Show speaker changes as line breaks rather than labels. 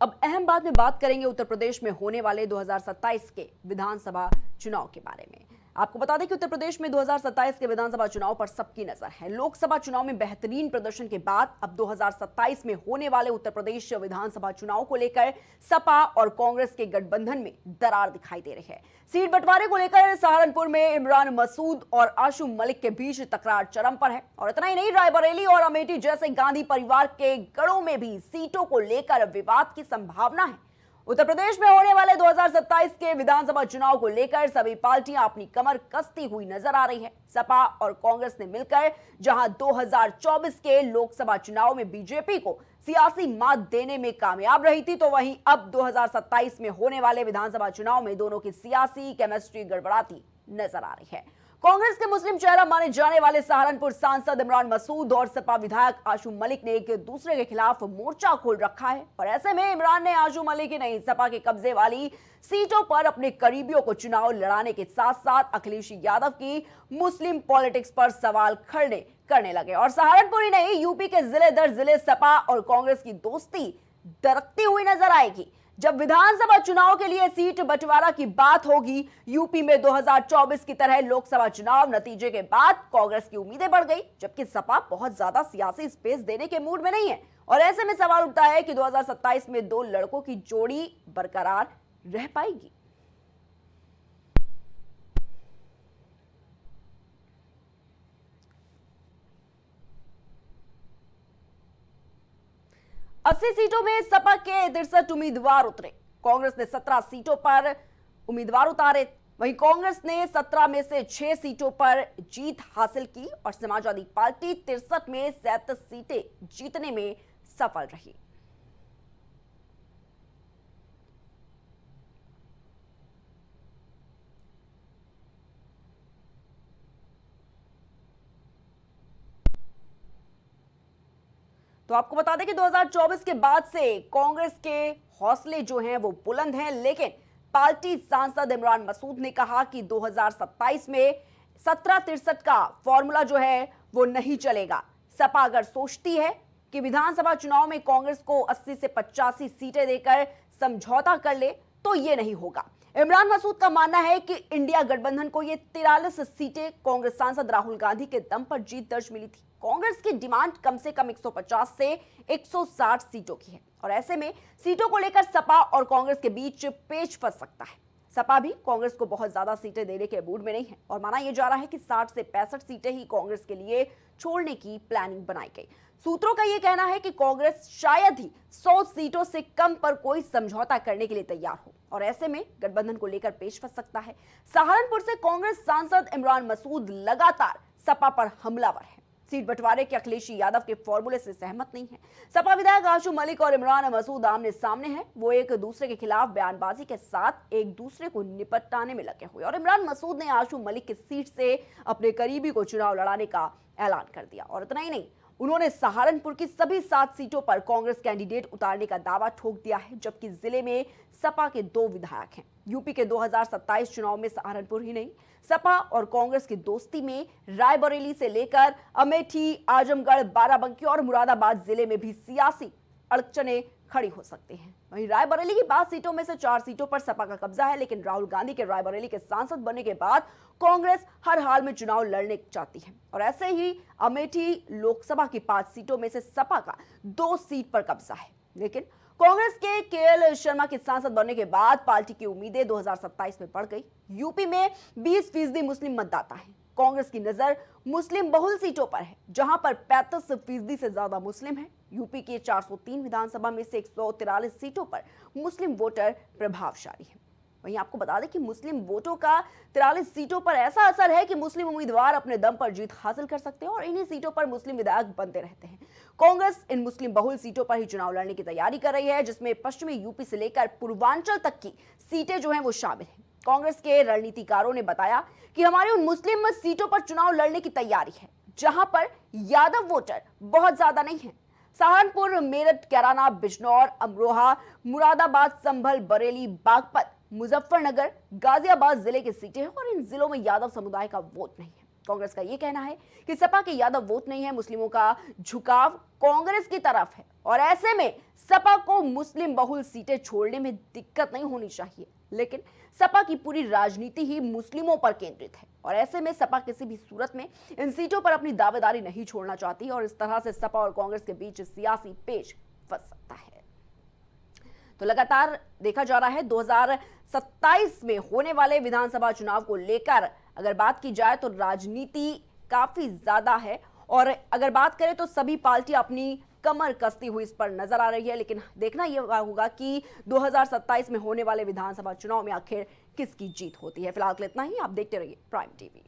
अब अहम बात में बात करेंगे उत्तर प्रदेश में होने वाले 2027 के विधानसभा चुनाव के बारे में। आपको बता दें कि उत्तर प्रदेश में 2027 के विधानसभा चुनाव पर सबकी नजर है। लोकसभा चुनाव में बेहतरीन प्रदर्शन के बाद अब 2027 में होने वाले उत्तर प्रदेश विधानसभा चुनाव को लेकर सपा और कांग्रेस के गठबंधन में दरार दिखाई दे रही है। सीट बंटवारे को लेकर सहारनपुर में इमरान मसूद और आशु मलिक के बीच तकरार चरम पर है। और इतना ही नहीं, रायबरेली और अमेठी जैसे गांधी परिवार के गढ़ों में भी सीटों को लेकर विवाद की संभावना है। उत्तर प्रदेश में होने वाले 2027 के विधानसभा चुनाव को लेकर सभी पार्टियां अपनी कमर कसती हुई नजर आ रही है। सपा और कांग्रेस ने मिलकर जहां 2024 के लोकसभा चुनाव में बीजेपी को सियासी मात देने में कामयाब रही थी, तो वहीं अब 2027 में होने वाले विधानसभा चुनाव में दोनों की सियासी केमिस्ट्री गड़बड़ाती नजर आ रही है। कांग्रेस के मुस्लिम चेहरा माने जाने वाले सहारनपुर सांसद इमरान मसूद और सपा विधायक आशु मलिक ने एक दूसरे के खिलाफ मोर्चा खोल रखा है। और ऐसे में इमरान ने आशु मलिक ही नहीं, सपा के कब्जे वाली सीटों पर अपने करीबियों को चुनाव लड़ाने के साथ साथ अखिलेश यादव की मुस्लिम पॉलिटिक्स पर सवाल खड़े करने लगे। और सहारनपुर ही नहीं, यूपी के जिले दर जिले सपा और कांग्रेस की दोस्ती दरकती हुई नजर आएगी। जब विधानसभा चुनाव के लिए सीट बंटवारा की बात होगी, यूपी में 2024 की तरह लोकसभा चुनाव नतीजे के बाद कांग्रेस की उम्मीदें बढ़ गई, जबकि सपा बहुत ज्यादा सियासी स्पेस देने के मूड में नहीं है। और ऐसे में सवाल उठता है कि 2027 में दो लड़कों की जोड़ी बरकरार रह पाएगी। अस्सी सीटों में सपा के 63 उम्मीदवार उतरे। कांग्रेस ने 17 सीटों पर उम्मीदवार उतारे। वहीं कांग्रेस ने 17 में से 6 सीटों पर जीत हासिल की और समाजवादी पार्टी 63 में 37 सीटें जीतने में सफल रही। तो आपको बता दें कि 2024 के बाद से कांग्रेस के हौसले जो हैं वो बुलंद हैं, लेकिन पार्टी सांसद इमरान मसूद ने कहा कि 2027 में 17-63 का फॉर्मूला जो है वो नहीं चलेगा। सपा अगर सोचती है कि विधानसभा चुनाव में कांग्रेस को 80 से 85 सीटें देकर समझौता कर ले, तो ये नहीं होगा। इमरान मसूद का मानना है कि इंडिया गठबंधन को ये 43 सीटें कांग्रेस सांसद राहुल गांधी के दम पर जीत दर्ज मिली थी। कांग्रेस की डिमांड कम से कम 150 से 160 सीटों की है और ऐसे में सीटों को लेकर सपा और कांग्रेस के बीच पेच फंस सकता है। सपा भी कांग्रेस को बहुत ज्यादा सीटें देने के मूड में नहीं है और माना यह जा रहा है कि 60 से 65 सीटें ही कांग्रेस के लिए छोड़ने की प्लानिंग बनाई गई। सूत्रों का यह कहना है कि कांग्रेस शायद ही 100 सीटों से कम पर कोई समझौता करने के लिए तैयार हो और ऐसे में गठबंधन को लेकर पेच फंस सकता है। सहारनपुर से कांग्रेस सांसद इमरान मसूद लगातार सपा पर हमलावर है। सीट बंटवारे के अखिलेश यादव के फॉर्मूले से सहमत नहीं है। सपा विधायक आशु मलिक और इमरान मसूद आमने सामने हैं। वो एक दूसरे के खिलाफ बयानबाजी के साथ एक दूसरे को निपटाने में लगे हुए और इमरान मसूद ने आशु मलिक की सीट से अपने करीबी को चुनाव लड़ाने का ऐलान कर दिया। और इतना ही नहीं, उन्होंने सहारनपुर की सभी 7 सीटों पर कांग्रेस कैंडिडेट उतारने का दावा ठोक दिया है, जबकि जिले में सपा के 2 विधायक हैं। यूपी के 2027 चुनाव में सहारनपुर ही नहीं, सपा और कांग्रेस की दोस्ती में रायबरेली से लेकर अमेठी, आजमगढ़, बाराबंकी और मुरादाबाद जिले में भी सियासी अड़चनें खड़ी हो सकती हैं। वहीं रायबरेली की 5 सीटों में से 4 सीटों पर सपा का कब्जा है, लेकिन राहुल गांधी के रायबरेली के सांसद बनने के बाद कांग्रेस हर हाल में चुनाव लड़ने चाहती है और ऐसे ही अमेठी लोकसभा की 5 सीटों में से सपा का 2 सीट पर कब्जा है। लेकिन कांग्रेस के केएल शर्मा के सांसद बनने के बाद पार्टी की उम्मीदें 2027 में बढ़ गई। यूपी में 20% मुस्लिम मतदाता हैं। कांग्रेस की नजर मुस्लिम बहुल सीटों पर है, जहां पर 35% से ज्यादा मुस्लिम हैं। यूपी के 403 विधानसभा में से 143 सीटों पर मुस्लिम वोटर प्रभावशाली हैं। वहीं आपको बता दें कि मुस्लिम वोटों का 43 सीटों पर ऐसा असर है कि मुस्लिम उम्मीदवार अपने दम पर जीत हासिल कर सकते हैं और इन्हीं सीटों पर मुस्लिम विधायक बनते रहते हैं। कांग्रेस इन मुस्लिम बहुल सीटों पर ही चुनाव लड़ने की तैयारी कर रही है, जिसमें पश्चिमी यूपी से लेकर पूर्वांचल तक की सीटें जो हैं वो शामिल हैं। कांग्रेस के रणनीतिकारों ने बताया कि हमारी उन मुस्लिम सीटों पर चुनाव लड़ने की तैयारी है जहां पर यादव वोटर बहुत ज्यादा नहीं है। सहारनपुर, मेरठ, कैराना, बिजनौर, अमरोहा, मुरादाबाद, संभल, बरेली, बागपत, मुजफ्फरनगर, गाजियाबाद जिले की सीटें हैं और इन जिलों में यादव समुदाय का वोट नहीं है। कांग्रेस का यह कहना है कि सपा के यादव वोट नहीं है, मुस्लिमों का झुकाव कांग्रेस की तरफ है और ऐसे में सपा को मुस्लिम बहुल सीटें छोड़ने में दिक्कत नहीं होनी चाहिए। लेकिन सपा की पूरी राजनीति ही मुस्लिमों पर केंद्रित है और ऐसे में सपा किसी भी सूरत में इन सीटों पर अपनी दावेदारी नहीं छोड़ना चाहती और इस तरह से सपा और कांग्रेस के बीच सियासी पेच फंस सकता है। तो लगातार देखा जा रहा है 2027 में होने वाले विधानसभा चुनाव को लेकर अगर बात की जाए तो राजनीति काफी ज्यादा है और अगर बात करें तो सभी पार्टियां अपनी कमर कसती हुई इस पर नजर आ रही है। लेकिन देखना यह होगा कि 2027 में होने वाले विधानसभा चुनाव में आखिर किसकी जीत होती है। फिलहाल इतना ही, आप देखते रहिए प्राइम टीवी।